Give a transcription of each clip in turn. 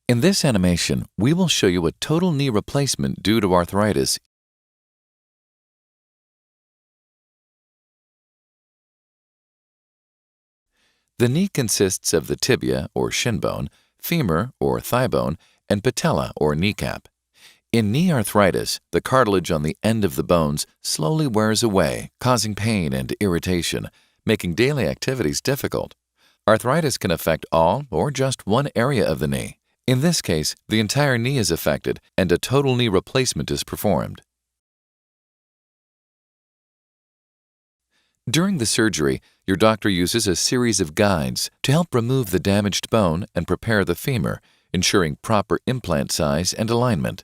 In this animation, we will show you a total knee replacement due to arthritis. The knee consists of the tibia or shin bone, femur or thigh bone, and patella or kneecap. In knee arthritis, the cartilage on the end of the bones slowly wears away, causing pain and irritation, making daily activities difficult. Arthritis can affect all or just one area of the knee. In this case, the entire knee is affected and a total knee replacement is performed. During the surgery, your doctor uses a series of guides to help remove the damaged bone and prepare the femur, ensuring proper implant size and alignment.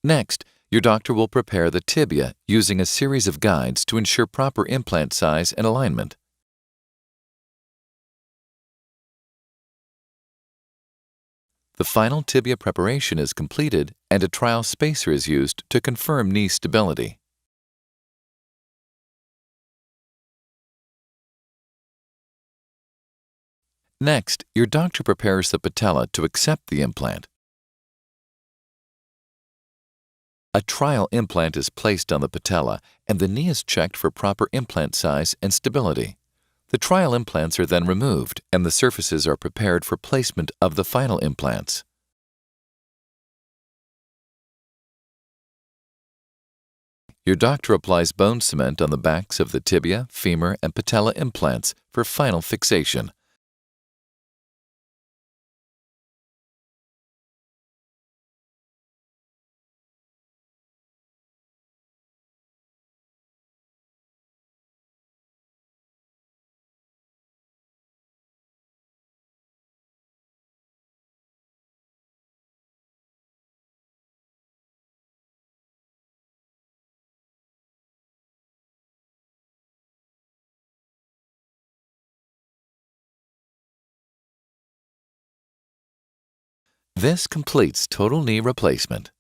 Next, your doctor will prepare the tibia using a series of guides to ensure proper implant size and alignment. The final tibia preparation is completed and a trial spacer is used to confirm knee stability. Next, your doctor prepares the patella to accept the implant. A trial implant is placed on the patella and the knee is checked for proper implant size and stability. The trial implants are then removed and the surfaces are prepared for placement of the final implants. Your doctor applies bone cement on the backs of the tibia, femur, and patella implants for final fixation. This completes total knee replacement.